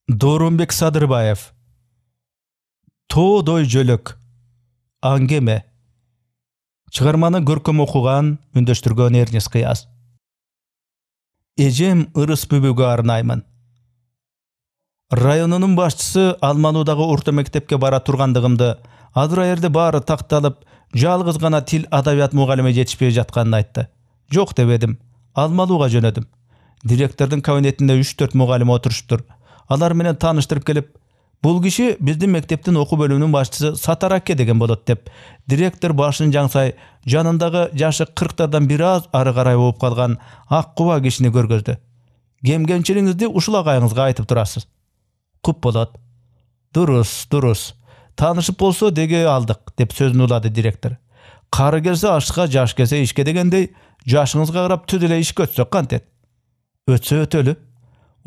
Дорунбек Садырбаев. Тоодой жөлөк. Аңгеме. Чыгарманы көркөм окуган, үндөштүргөн Эрнест Кыяз. Эжем ырыс бүбүгө арнаймын. Районунун башчысы Алмануудагы орто мектепке бара тургандыгымды, адыр аерде баары такталып, жалгыз гана тил адабият мугалиме жетишпей жатканын айтты. Жок дебедим. Алманууга жөнөдүм. Директордун кабинетинде 3-4 мугалим отуруштур. Алар менен тааныштырып келип, бул киши биздин мектептин окуу бөлүмүнүн башчысы Сатар аке деген болот деп, директор башын жаңсай, жанындагы жашы 40-тардан бир аз ары карай болуп калган ак куба кишини көргөздү. Кемчилигиңизди ушул агайыңызга айтып турасыз. Куп болот. Дурус. Таанышып болсо деге алдык деп сөзүн улады директор. Кары келсе ашка, жаш келсе ишке дегендей, жашыңызга карап түз эле ишке өтсөк кантет. Өтсө өтөлү.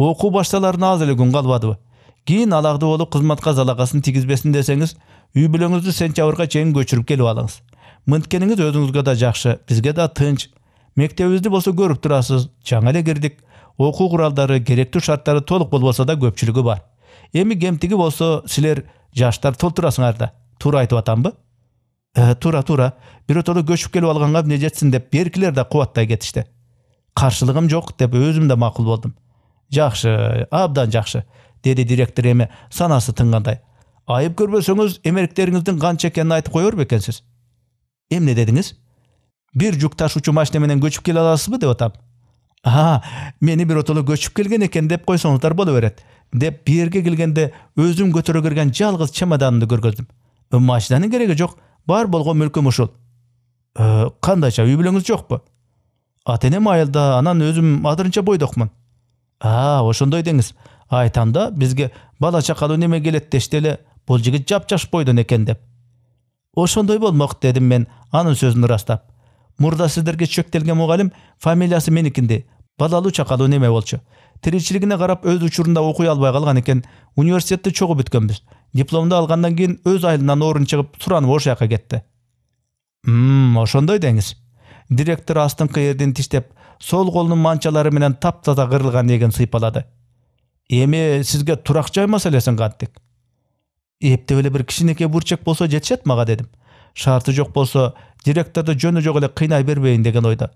Окуу башталарына аз эле күн калбадыбы. Кийин аларды болуп кызматка залакасын тигизбесин десеңиз, үй бүлөңүздү сентябрга чейин көчүрүп келип алыңыз. Мынткениңиз өзүңүзгө да жакшы, бизге да тынч. Мектебибизди болсо көрүп турасыз, жаңы эле кирдик. Окуу куралдары, керектүү шарттары толук болбосо да көпчүлүгү бар. Эми кемтиги болсо силер жаштар толтурасыңар да. Туура айтып атамбы? Туура. Биротоло көчүп келип алганга эмне жетсин деп беркилер да кубаттай кетишти. Каршылыгым жок деп өзүм да макул болдум. Жакшы, абдан жакшы, деди директор эми санасы тынгандай. Айып көрбөсөңүз, эмеректериңиздин канча экенин айтып коер бекенсиз. Эмне дедиңиз? Бир жүк ташуучу машина менен көчүп келе аласызбы деп атам. Мени биротоло көчүп келген экен деп койсоңуздар боло берет. Деп бирге келгенде өзүм көтөрө кирген жалгыз чемоданымды көргөздүм. Машинанын кереги жок, бар болгон мүлкүм ушул. Кандайча, үй бүлөңүз жокпу? Ата-энем айылда, анан өзүм адырынча бойдокмун. Ошондой деңиз. Айтам да, бизге бала чакалуу неме келет дешти эле, бул жигит жапжаш бойдон экен деп. Ошондой болмок, дедим мен анын сөзүн ырастап. Мурда сиздерге чөктелген мугалим фамилиясы меникинде, балалуу чакалуу неме болчу. Тиричилигине карап өз учурунда окуй албай калган экен, университетти чогуу бүткөнбүз. Дипломду алгандан кийин өз айылынан орун чыгып, туранып ошол жака кетти. Ошондой деңиз. Директор астыңкы эрдин тиштеп, сол колунун манчалары менен таптаза кырылган эгин сыйпалады. Эми сизге турак жай маселесин кантик? Эптеп эле бир кичинекей бурчак болсо жетишет мага, дедим. Шарты жок болсо, директорду жөнү жок эле кыйнай бербейин деген ойдо.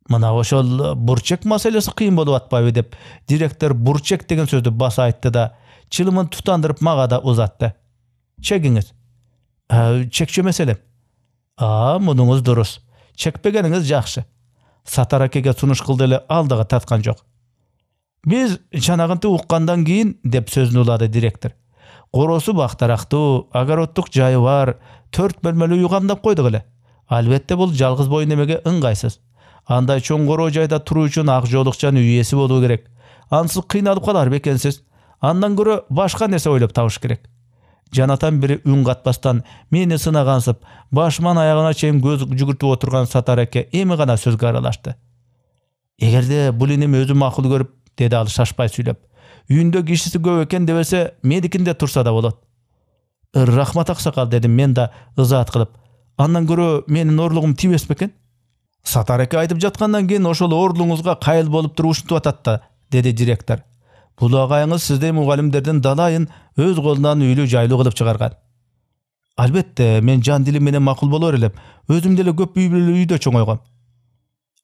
Мына ошол бурчак маселеси кыйын болуп атпайбы деп, директор бурчак деген сөздү баса айтты да, чылымын тутандырып мага да узатты. Чегиңиз? Чекчү маселе. Мунуңуз дурус. Чекпегениңиз жакшы. Сатар акеге сунуш кылды эле алдыга таткан жок. Биз чанагынты уккандан кийин, деп сөзүн улады директор. Коросу бактарактуу, огороддук жайы бар, 4 бөлмөлүү үй камдап койдук эле. Албетте бул жалгыз бой немеге ыңгайсыз. Андай чоң короо жайда туруу үчүн ак жоолукчан үй ээси болуу керек. Ансыз кыйналып калар бекенсиз. Андан көрө башка нерсе ойлоп табыш керек. Жанатан бири үн катпастан мени сынагансып, башыман аягына чейин көз жүгүртүп отурган Сатар аке эми гана сөзгө аралашты. Эгерде бул иним өзү макул көрүп, деди ал шашпай сүйлөп, үйүндө кишиси көп экен дебесе, медикинде турса да болот. Рахмат аксакал, дедим мен да ызаат кылып. Андан көрө менин орлугум тийбес бекен? Сатар аке айтып жаткандан кийин ошол орлугуңузга кайыл болуп туруп ушинтип атат да, деди директор. Бул агайыңыз сиздей мугалимдердин далайын өз колунан үйлүү жайлуу кылып чыгарган. Албетте, мен жан дилим менен макул болор элем. Өзүм деле көп үй бүлөлүү үйдө чоңойгом.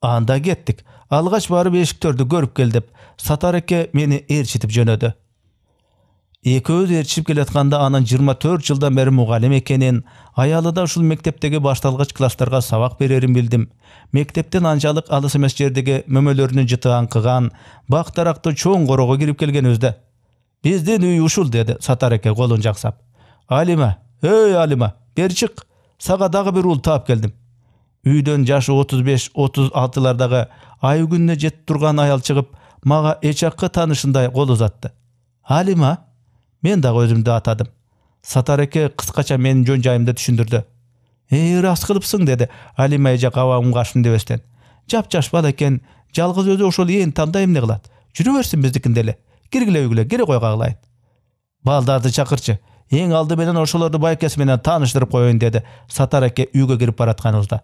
Анда кеттик. Алгач барып эшиктерди көрүп кел деп, Сатар аке мени ээрчитип жөнөдү. Экөөбүз ээрчишип келатканда анын 24 жылдан бери мугалим экенин, аялы да ушул мектептеги башталгыч класстарга сабак берерин билдим. Мектептен анчалык алыс эмес жердеги мөмөлөрүнүн жыты аңкыган, бак тарактуу чоң корого кирип келгенибизде. Биздин үй ушул, деди Сатар аке колун жаксап. Алима, Алима, бери чык. Сага дагы бир уул таап келдим. Үйдөн жашы 35-36лардагы ай күнүнө жетип турган аял чыгып, мага эчаккы таанышындай кол узатты. Алима? Мен дагы өзүмдү атадым. Сатар аке кыскача менин жөн жайымды түшүндүрдү. Рас кылыпсың, деди Алима эже кабагым кашым дебестен. Жапжаш бала экен, жалгыз өзү ошол ээн тамда эмне кылат? Жүрө берсин биздикинде эле. Киргиле үйгүлө, кире койгагылайын. Балдарды чакырчы. Эң алды менен ошолорду байкеси менен тааныштырып коеюн, деди Сатар аке үйгө кирип баратканыбызда.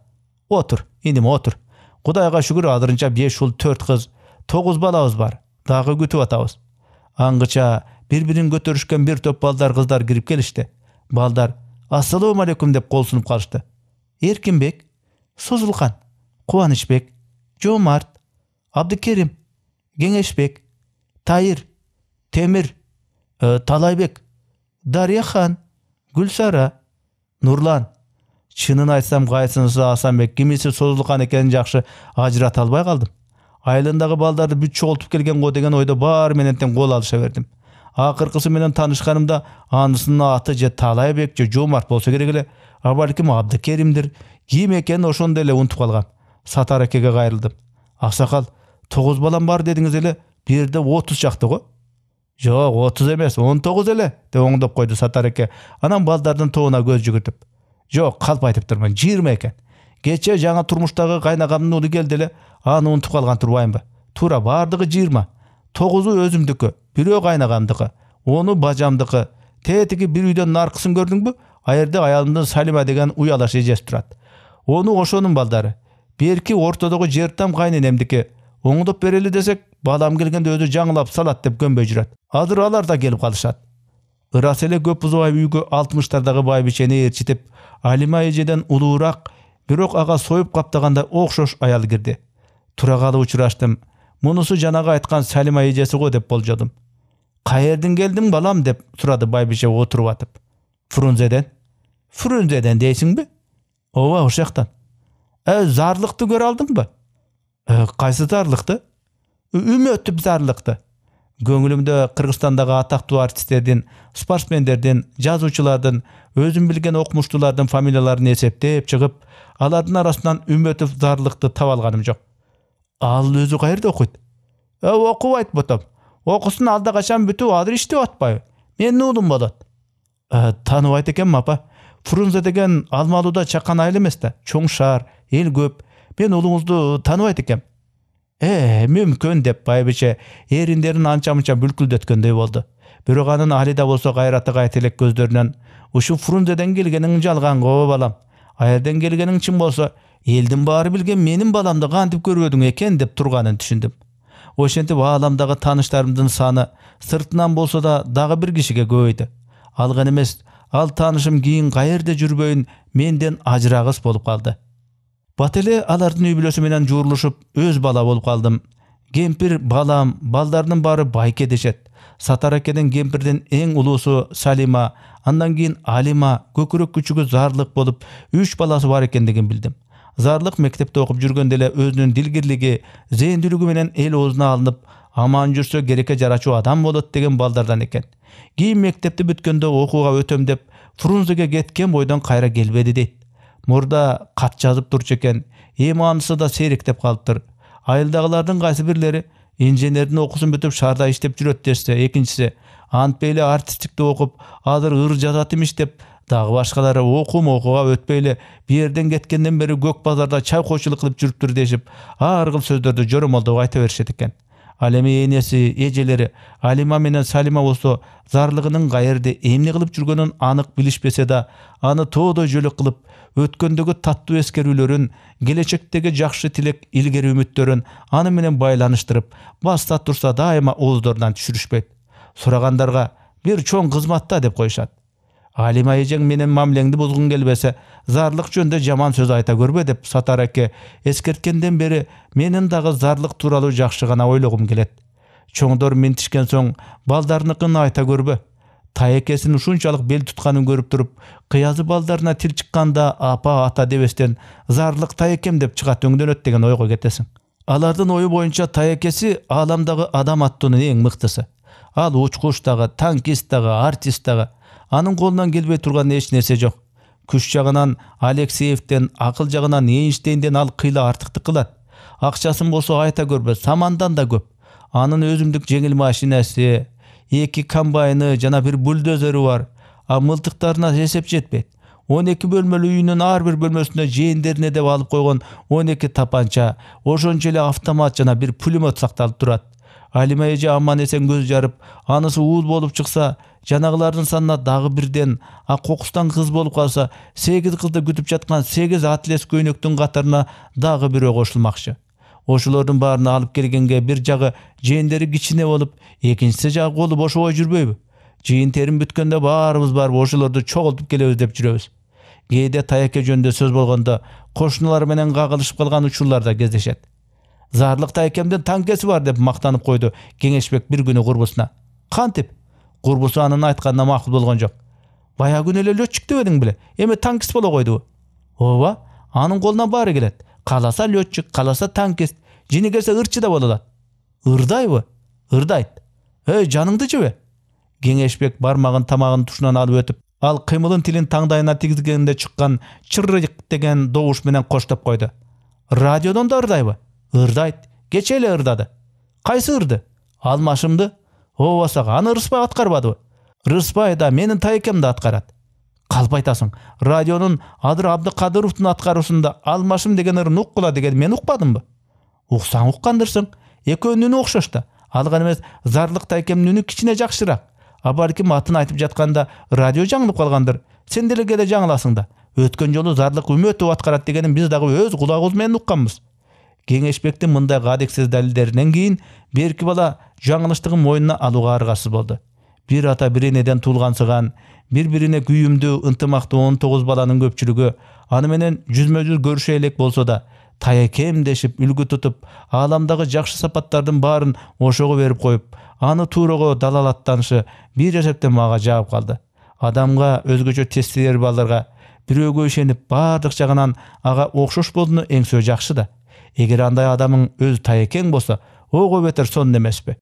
Отур, иним, отур. Кудайга шүгүр, азырынча 5 уул, 4 кыз, 9 балабыз бар. Дагы күтүп атабыз. Аңгыча Bir-birin götөрүшкөн bir топ балдар кыздар кирип келишти. Балдар «Ассаламу алейкум» деп кол сунуп калышты. Эркинбек, Созулкан, Кубанычбек, Жомарт, Абдыкерим, Кеңешбек, Тайыр, Темир, Талайбек, Дарьяхан, Гүлсара, Нурлан. Чынын айтсам, кайсынысы Асанбек, кимиси Созулкан экенин жакшы ажырата албай калдым. Айылындагы балдарды бүт чогултуп келген го деген ойдо баары менен тең кол алыша бердим. Акыркысы менен таанышканымда анысынын аты же Талайбек же Жомарт болсо керек эле, а балким Абдыкеримдир. Ким экенин ошондо эле унутуп калгам. Сатар экеге кайрылдым. Аксакал, 9 балам бар дедиңиз эле, бирде 30 чакты го. Жок, 30 эмес, 19 эле деп оңдоп койду Сатар эке. Анан балдардын тобуна көз жүгүртүп. Жок, калп айтып турмун, 20 экен. Кече жаңа турмуштагы кайнагамдын уулу келди эле, аны унутуп калган турбаймбы? Туура бардыгы 20. 9-у өзүмдүкү, бирөө кайнагамдыкы, 10-у бажамдыкы. Тетиги бир үйдөн наркысын көрдүңбү? Аерде аялымдын Салима деген уялаш эжеси турат. 10-у ошонун балдары. Берки ортодогу жертам кайненемдики. Оңдоп берели десек, балам келгенде өзү жаңылап салат деп көнбөй жүрөт. Азыр алар да келип калышат. Ырас эле көп бузубай үйгө 60-тардагы байбичени ээрчитип, Алима эжеден улуураак, бирок ага союп каптаганда окшош аял кирди. Турагалы учураштым. Мунусу жанагы айткан Салима эжеси го деп болжодум. Каердин келдиң балам деп сурады байбише отуруп атып. Фрунзеден. Фрунзеден дейсиңби? Ооба, ошоктон. Зарлыкты көрө алдыңбы? Кайсы зарлыкты? Үмөтүп зарлыкты. Көңүлүмдө Кыргызстандагы атактуу артисттердин, спортсмендердин, жазуучулардын, өзүм билген окумуштуулардын фамилияларын эсептеп чыгып, алардын арасынан Үмөтүп зарлыкты таба алганым жок. Ал өзү каерде окуйт? Окубайт ботом. Окусун алда качан бүтүп, азыр иштеп атпайбы? Менин уулум болот. Тааныбайт экенмин апа. Фрунзе деген Алмалууда чакан айыл эмес да, чоң шаар, эл көп. Мен уулуңузду тааныбайт экем. Мүмкүн деп байбиче эриндерин анча-мынча бүлкүлдөткөндөй болду. Бирок анын Алида болсо кайраты кайт элек көздөрүнөн ушу Фрунзеден келгениң жалган го балам. Аерден келгениң чын болсо, элдин баары билген менин баламды кантип көрбөдүң экен деп турганын түшүндүм. Ошентип ааламдагы тааныштарымдын саны сыртынан болсо да дагы бир кишиге көбөйдү. Ал гана эмес, ал таанышым кийин каерде жүрбөйүн менден ажырагыс болуп калды. Бат эле алардын үй бүлөсү менен жуурулушуп, өз бала болуп калдым. Кемпир, балам, балдардын баары байке дешет. Сатар экеден кемпирдин эң улуусу Салима, андан кийин Алима, көкүрөк күчүгү Зарлык болуп, 3 баласы бар экендигин билдим. Зарлык мектепте окуп жүргөндө эле өзүнүн дилгирлиги, зээндүүлүгү менен эл оозуна алынып, аман жүрсө керекке жарачу адам болот деген балдардан экен. Кийин мектепти бүткөндө окууга өтөм деп Фрунзеге кеткен бойдон кайра келбеди дейт. Мурда кат жазып турчу экен, эми анысы да сейректеп калыптыр. Айылдагылардын кайсы бирлери инженердин окуусун бүтүп шаарда иштеп жүрөт дешсе, экинчиси антпей эле артисттикти окуп, азыр ыр жазат имиш деп, дагы башкалары окууга өтпөй эле бир жерден кеткенден бери көк базарда чай койчулук кылып жүрүптүр дешип, ар кыл сөздөрдү жоромолдоп айта беришет экен. Ал эми энеси, эжелери Алима менен Салима болсо зарлыгынын каерде эмне кылып жүргөнүн анык билишпесе да, аны тоодой жөлөк кылып, өткөндөгү таттуу эскерүүлөрүн, келечектеги жакшы тилек, илгери үмүттөрүн аны менен байланыштырып, баста турса дайыма ооздорунан түшүрүшпөйт. Сурагандарга бир чоң кызматта деп коюшат. Алима эжең менен мамилеңди бузгуң келбесе, зарлык жөнүндө жаман сөз айта көрбө деп Сатар эке эскерткенден бери менин дагы зарлык тууралуу жакшы гана ойлогум келет. Чоңдор минтишкен соң балдарыныкын айта көрбө. Таекесин ушунчалык бел тутканын көрүп туруп, кыязы балдарына тил чыкканда апа ата дебестен зарлык таекем деп чыгат өңдөнөт деген ойго кетесиң. Алардын ою боюнча таекеси ааламдагы адам аттуунун эң мыктысы. Ал учкуч дагы, танкист дагы, артист дагы. Анын колунан келбей турган эч нерсе жок. Күч жагынан Алексеевден, акыл жагынан Эйнштейнден ал кыйла артыктык кылат. Акчасын болсо айта көрбө, самандан да көп. Анын өзүмдүк жеңил машинасы, 2 комбайны жана бир бульдозеру бар. А мылтыктарына эсеп жетпейт. 12 бөлмөлүү үйүнүн ар бир бөлмөсүнө жээндерине деп алып койгон 12 тапанча, ошончо эле автомат жана бир пулемет сакталып турат. Алима эже аман эсен көз жарып, анысы уул болуп чыкса, жанагылардын санына дагы бирден, а кокустан кыз болуп калса, 8 кызды күтүп жаткан 8 атлес көйнөктүн катарына дагы бирөө кошулмакчы. Ошолордун баарына алып келгенге бир жагы жээндери кичине болуп, экинчиси жагы колу бошобой жүрбөйбү? Жыйын терим бүткөндө баарыбыз барып ошолорду чогултуп келебиз деп жүрөбүз. Кээде Таяке жөнүндө сөз болгондо кошуналар менен кагылышып калган учурлар да кездешет. Зарлык Таякемдин танкеси бар деп мактанып койду Кеңешбек бир күнү курбусуна. Кантип? Курбусу анын айтканына макул болгон жок. Баягы күнү эле лётчик дебедиң беле? Эми танкист боло койдубу? Ооба, анын колунан баары келет. Каласа лётчик, каласа танкист, жини келсе ырчы да боло алат. Ырдайбы? Ырдайт. Жаныңды жебе. Кеңешбек бармагын тамагын тушунан алып өтүп, ал кыймылын тилин таңдайына тигизгенде чыккан чырык деген добуш менен коштоп койду. Радиодон да ырдайбы? Ырдайт. Кече эле ырдады. Кайсы ырды? Алмашымды? Ообасага, аны Рыспай аткарбадыбы? Рыспай да менин Таякем да аткарат. Калп айтасың, радионун Адыр Абдыкадыровдун аткаруусунда Алмашым деген ырын уккула деген мен укпадымбы? Уксаң уккандырсың. Экөөнүн үнү окшош да. Ал гана эмес, Зарлык Таякемдин үнү кичине жакшыраак. Балким атын айтып жатканда радио жаңылып калгандыр. Сен деле келе жаңыласың да. Өткөн жолу Зарлык Үмөтов аткарат дегенин биз дагы өз кулагыбыз менен укканбыз. Кеңешбектин мындай кадексиз далилдеринен кийин берки бала жаңылыштыгын мойнуна алууга аргасыз болду. Бир ата бир энеден туулгансыган, бири-бирине күйүмдүү, ынтымактуу 19 баланын көпчүлүгү аны менен жүзмө-жүз көрүшө элек болсо да, Таякем дешип үлгү тутуп, ааламдагы жакшы сапаттардын баарын ошого берип коюп, аны туурого далалаттанышы бир эсептен мага жаап калды. Адамга өзгөчө тестилер балдарга бирөөгө ишенип, бардык жагынан ага окшош болууну эңсөө жакшы да. Эгер андай адамың өз Таякең болсо, ого бетер сонун эмеспи?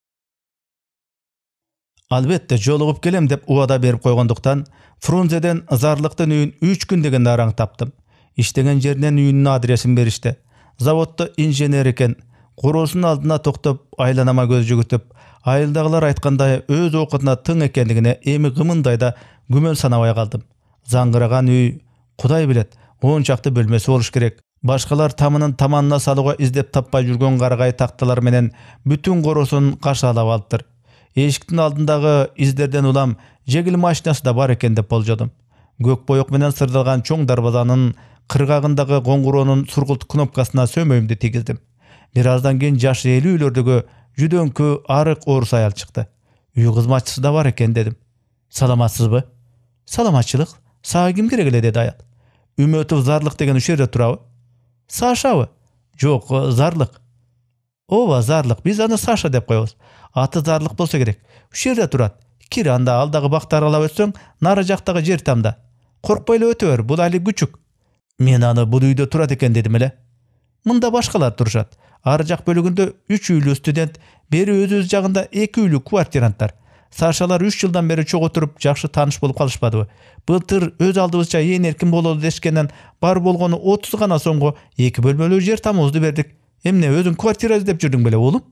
Албетте жолугуп келем деп убада берип койгондуктан Фрунзеден Зарлыктын үйүн 3 күн дегенде араң таптым. Иштеген жеринен үйүнүн адресин беришти. Заводдо инженер экен. Короосунун алдына токтоп, айланама көз жүгүтүп, айылдагылар айткандай өз окутуна тың экендигине эми гымындай да күмөн санабай калдым. Заңгыраган үй, Кудай билет, 10 чакты бөлмөсү болуш керек. Башкалар тамынын таманына салууга издеп таппай жүргөн карагай такталар менен бүтүн короосун кашаалап алыптыр. Эшиктин алдындагы издерден улам жегил машинасы да бар экен деп болжодум. Көк боек менен сырдалган чоң дарбазанын кыргагындагы коңгуроонун сургулт кнопкасына сөмөйүмдү тийгиздим. Бир аздан кийин жашы 50-үйлөрдөгү жүдөңкү арык орус аял чыкты. Үй кызматчысы да бар экен дедим. Саламатсызбы? Саламатчылык. Сага ким керек эле деди аял. Үмөтов Зарлык деген ушул жерде турабы? Сашабы? Жок, Зарлык. Ооба, Зарлык. Биз аны Саша деп коебуз. Аты Зарлык болсо керек. Ушул жерде турат. Кир, анда алдагы бакты аралап өтсөң, нары жактагы жер тамда. Коркпой эле өтө бер, бул али күчүк. Мен аны бул үйдө турат экен дедим эле. Мында башкалар турушат. Ары жак бөлүгүндө 3 үйлүү студент, бери өз жагында 2 үйлүү квартиранттар. Сашалар 3 жылдан бери чогуу туруп, жакшы тааныш болуп калышпадыбы? Былтыр өз алдыбызча ээн эркин бололу дешкенден бар болгону 30 гана сомго 2 бөлмөлүү жер тамыбызды бердик. Эмне, өзүң квартира издеп жүрдүң беле, уулум?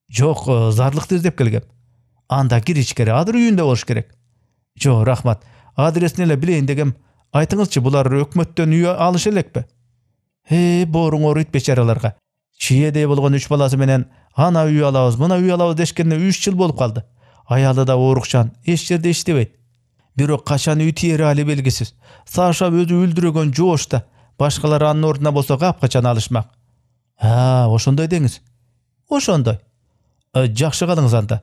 Жок, Зарлыкты издеп келгем. Анда кир ичкери, Адыр үйүндө болуш керек. Жо, рахмат. Адресин эле билейин дегем. Айтыңызчы, булар өкмөттөн үй алыш элекпи? Бооруңор ит бечараларга. Чиедей болгон 3 баласы менен ана үй алабыз, мына үй алабыз дешкенде 3 жыл болуп калды. Аялы да оорукчан, эч жерде иштебейт. Бирок качан үй тиери али белгисиз. Саша өзү үлдүрөгөн жоошта. Башкалар анын ордуна болсо капкачан алышмак. Ошондой деңиз. Ошондой. Жакшы калыңыз анда.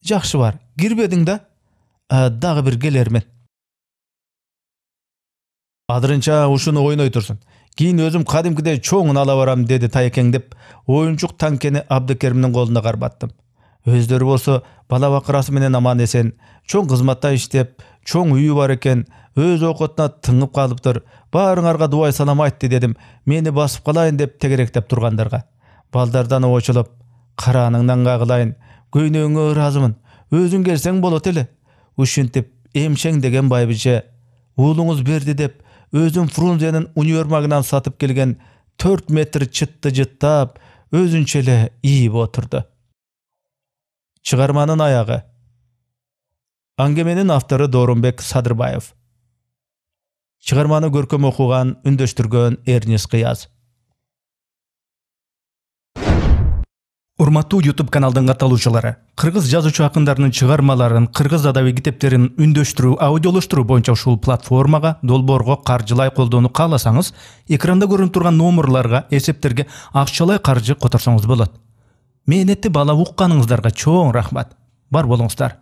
Жакшы бар. Кирбедиң да? Дагы бир келермин. Адырынча ушуну ойной турсун. Кийин өзүм кадимкидей чоңун ала барам деди Таякең деп, оюнчук танкени Абдыкеримдин колуна карбаттым. Өздөрү болсо бала бакырасы менен аман эсен, чоң кызматта иштеп, чоң үйү бар экен, өз окутуна тыңып калыптыр. Баарыңарга дубай салам айтты дедим, мени басып калайын деп тегеректеп тургандарга. Балдардан очулуп, карааныңдан кагылайын, көйнөгүңө ыраазымын, өзүң келсең болот эле. Ушинтип эмчең деген байбиже уулуңуз берди деп, өзүн Фрунзенин универмагынан сатып келген 4 метр чытты жыттап, өзүнчө эле ийип отурду. Чыгарманын аягы. Аңгеменин автору Доорунбек Садырбаев. Чыгарманы көркөм окуган, үндөштүргөн Эрнис Кыяз. Урматтуу YouTube каналдын катталуучулары, кыргыз жазуучу акындарынын чыгармаларын, кыргыз адаби китептерин үндөштүрүү, аудиолоштуруу боюнча ушул платформага долбоорго каржылай колдоону кааласаңыз, экранда көрүнүп турган номерларга, эсептерге акчалай каржы которсоңуз болот. Мээнетти баалап укканыңыздарга чоң рахмат. Бар болуңуздар.